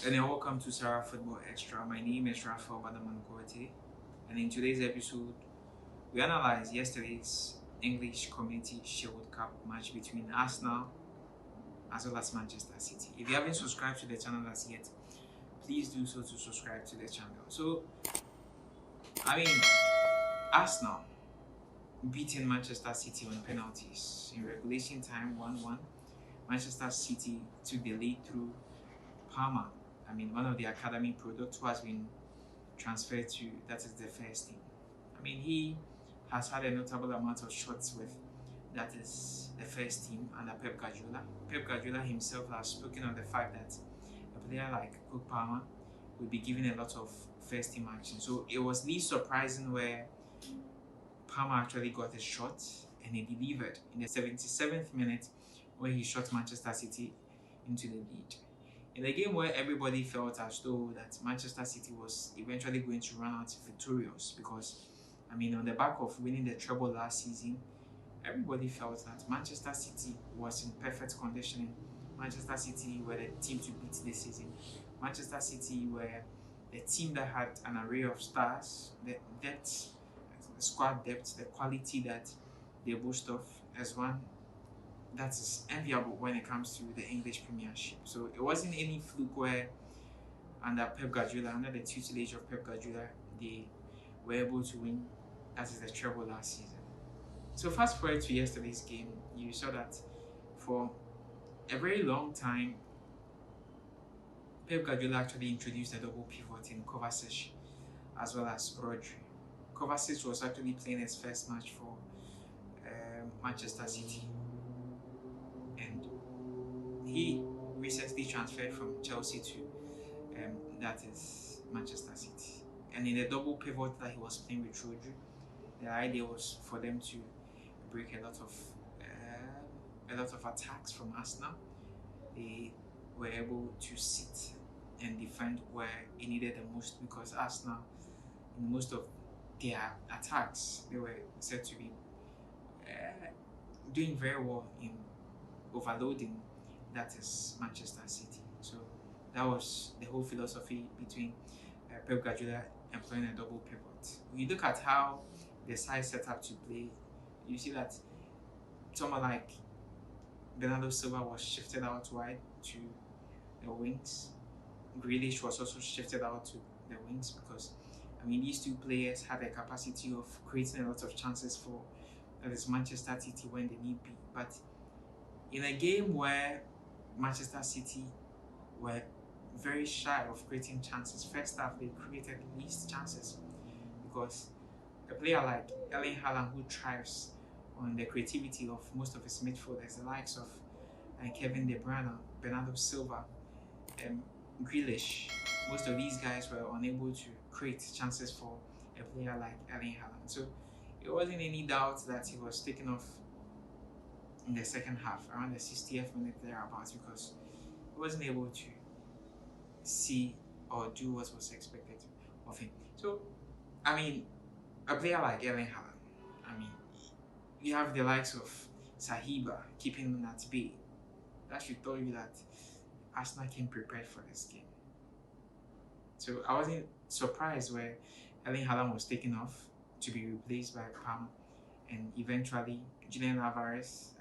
And then welcome to Sarah Football Extra. My name is Rafael Badamankote, and in today's episode, we analyze yesterday's English Community Shield Cup match between Arsenal as well as Manchester City. If you haven't subscribed to the channel as yet, please do so to subscribe to the channel. So, Arsenal beating Manchester City on penalties in regulation time 1-1. Manchester City took the lead through Palmer. One of the academy products who has been transferred to that is the first team. He has had a notable amount of shots with that is the first team under Pep Guardiola. Pep Guardiola himself has spoken on the fact that a player like Cook Palmer will be given a lot of first team action. So it was least surprising where Palmer actually got a shot and he delivered in the 77th minute where he shot Manchester City into the lead. In a game where everybody felt as though that Manchester City was eventually going to run out victorious because, on the back of winning the treble last season, everybody felt that Manchester City was in perfect conditioning. Manchester City were the team to beat this season. Manchester City were the team that had an array of stars, the depth, the squad depth, the quality that they boast of as one that is enviable when it comes to the English Premiership. So it wasn't any fluke where under Pep Guardiola, under the tutelage of Pep Guardiola, they were able to win that is the treble last season. So fast forward to yesterday's game, you saw that for a very long time, Pep Guardiola actually introduced a double pivot in Kovacic as well as Rodri. Kovacic was actually playing his first match for Manchester City, and he recently transferred from Chelsea to that is Manchester City. And in the double pivot that he was playing with Rodri, the idea was for them to break a lot of attacks from Arsenal. They were able to sit and defend where it needed the most because Arsenal, in most of their attacks, they were said to be doing very well in overloading that is Manchester City. So that was the whole philosophy between Pep Guardiola employing a double pivot. When you look at how the side set up to play, you see that someone like Bernardo Silva was shifted out wide to the wings. Grealish was also shifted out to the wings because these two players had the capacity of creating a lot of chances for that is Manchester City when they need be. But in a game where Manchester City were very shy of creating chances, first half they created least chances because a player like Erling Haaland, who thrives on the creativity of most of his midfielders, the likes of Kevin De Bruyne, Bernardo Silva, Grealish, most of these guys were unable to create chances for a player like Erling Haaland. So it wasn't any doubt that he was taken off in the second half, around the 60th minute thereabouts, because he wasn't able to see or do what was expected of him. So, a player like Erling Haaland, you have the likes of Sahiba keeping him at bay. That should tell you that Arsenal came prepared for this game. So I wasn't surprised where Erling Haaland was taken off to be replaced by Palmer, and eventually Julian Alvarez.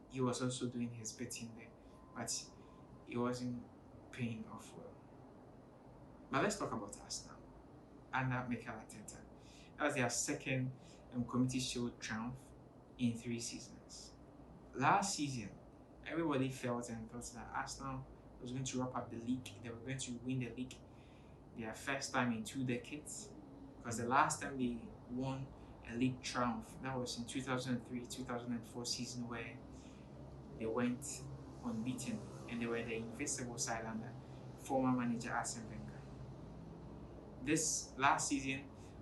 He was also doing his bit in there, but he wasn't paying off well. But let's talk about Arsenal under Mikel Arteta. That was their second Community Shield triumph in 3 seasons. Last season, everybody felt and thought that Arsenal was going to wrap up the league. They were going to win the league their first time in 2 decades, because the last time they won a league triumph, that was in 2003-2004 season, where they went unbeaten and they were the invincible side under former manager Arsene Wenger. This last season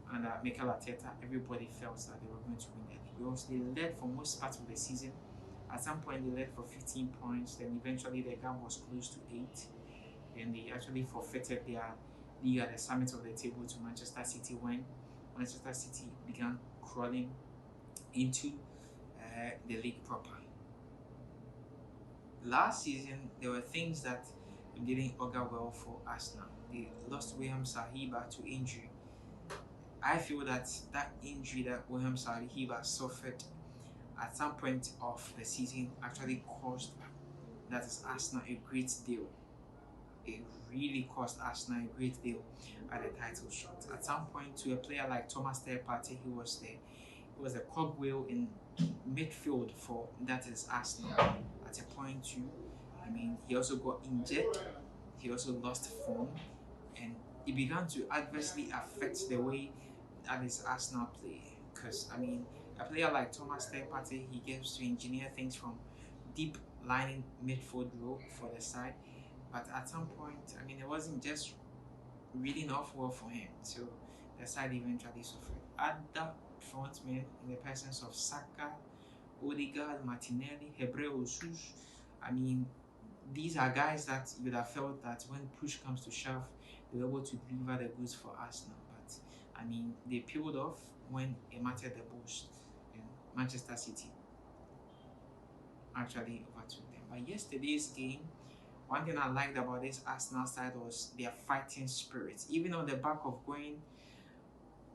under Mikel Arteta, everybody felt that they were going to win the league because they led for most parts of the season. At some point they led for 15 points, then eventually the gap was close to 8. Then they actually forfeited their league at the summit of the table to Manchester City when Manchester City began crawling into the league proper. Last season, there were things that didn't augur well for Arsenal. They lost William Saliba to injury. I feel that that injury that William Saliba suffered at some point of the season actually cost that is Arsenal a great deal. It really cost Arsenal a great deal at the title shot. At some point, to a player like Thomas Partey, he was a cogwheel in midfield for that is Arsenal. At a point too, I mean, he also got injured. He also lost form, and it began to adversely affect the way that is Arsenal play. Because I mean, a player like Thomas Partey, he gets to engineer things from deep lining midfield role for the side, but at some point, I mean, it wasn't just reading off well for him, so the side eventually suffered. Other frontmen in the presence of Saka, Odegaard, Martinelli, Hebreu, Sus, I mean, these are guys that you would have felt that when push comes to shove, they were able to deliver the goods for Arsenal. But I mean, they peeled off when it mattered the most, and Manchester City actually overtook them. But yesterday's game, one thing I liked about this Arsenal side was their fighting spirit. Even on the back of going,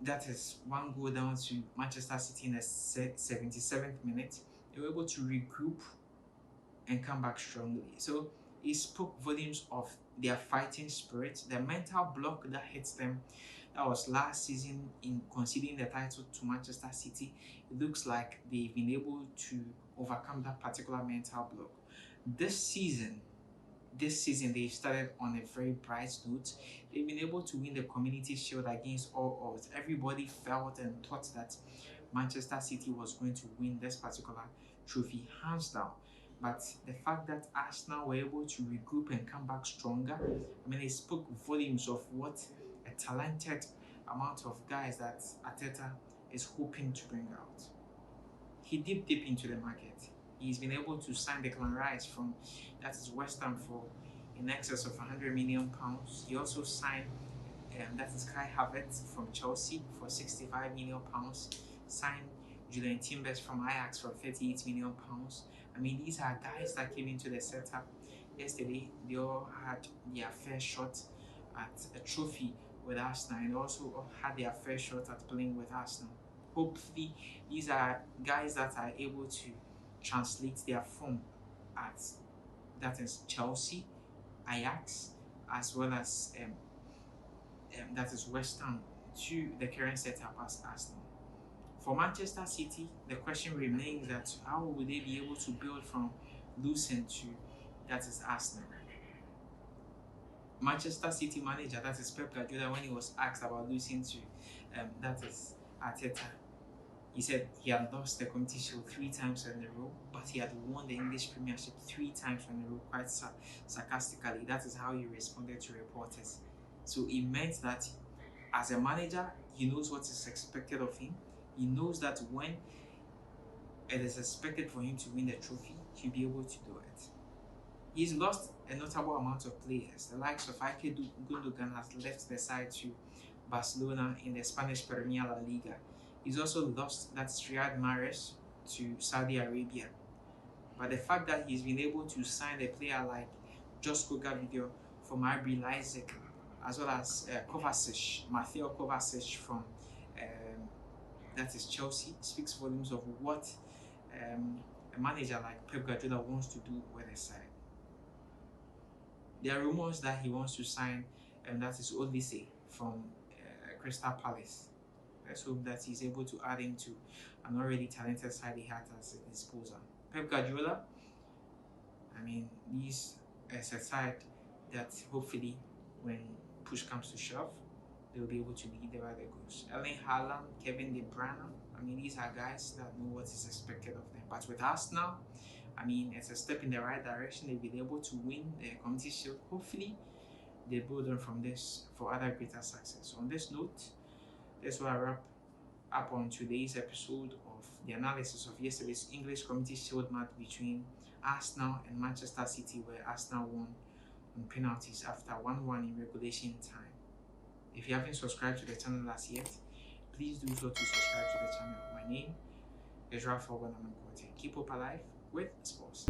that is one goal down to Manchester City in the 77th minute, they were able to regroup and come back strongly. So it spoke volumes of their fighting spirit, the mental block that hits them. That was last season in conceding the title to Manchester City. It looks like they've been able to overcome that particular mental block. This season they started on a very bright note. They've been able to win the Community Shield against all odds. Everybody felt and thought that Manchester City was going to win this particular trophy hands down. But the fact that Arsenal were able to regroup and come back stronger, I mean, it spoke volumes of what a talented amount of guys that Arteta is hoping to bring out. He dipped deep into the market. He's been able to sign Declan Rice from that is West Ham for in excess of £100 million. He also signed that is Kai Havertz from Chelsea for £65 million. Signed Julian Timbers from Ajax for £38 million. I mean, these are guys that came into the setup yesterday. They all had their fair shot at a trophy with Arsenal, and also had their fair shot at playing with Arsenal. Hopefully, these are guys that are able to translate their form at that is Chelsea, Ajax, as well as that is West Ham to the current setup as Arsenal. For Manchester City, the question remains that how will they be able to build from losing to that is Arsenal? Manchester City manager, that is Pep Guardiola, when he was asked about losing to that is Arteta, he said he had lost the Community Shield 3 times in a row, but he had won the English Premiership 3 times in a row, quite sarcastically. That is how he responded to reporters. So it meant that as a manager, he knows what is expected of him. He knows that when it is expected for him to win the trophy, he'll be able to do it. He's lost a notable amount of players. The likes of Ike Gundogan has left the side to Barcelona in the Spanish Premier La Liga. He's also lost that Riyad Mahrez to Saudi Arabia. But the fact that he's been able to sign a player like Josko Gvardiol from RB Leipzig, as well as Mateo Kovacic from that is Chelsea, speaks volumes of what a manager like Pep Guardiola wants to do with his side. There are rumors that he wants to sign that is Olise from Crystal Palace. Let's hope that he's able to add into an already talented side he had at his disposal. Pep Guardiola, I mean, he's a side that hopefully, when push comes to shove, they'll be able to deliver the goods. Erling Haaland, Kevin De Bruyne, I mean, these are guys that know what is expected of them. But with Arsenal, I mean, it's a step in the right direction. They've been able to win the Community Shield. Hopefully, they build on from this for other greater success. So on this note, that's where I wrap up on today's episode of the analysis of yesterday's English Community Shield match between Arsenal and Manchester City, where Arsenal won on penalties after 1-1 in regulation time. If you haven't subscribed to the channel as yet, please do so to subscribe to the channel. My name is Rafa Wanamankote. Keep hope alive with sports.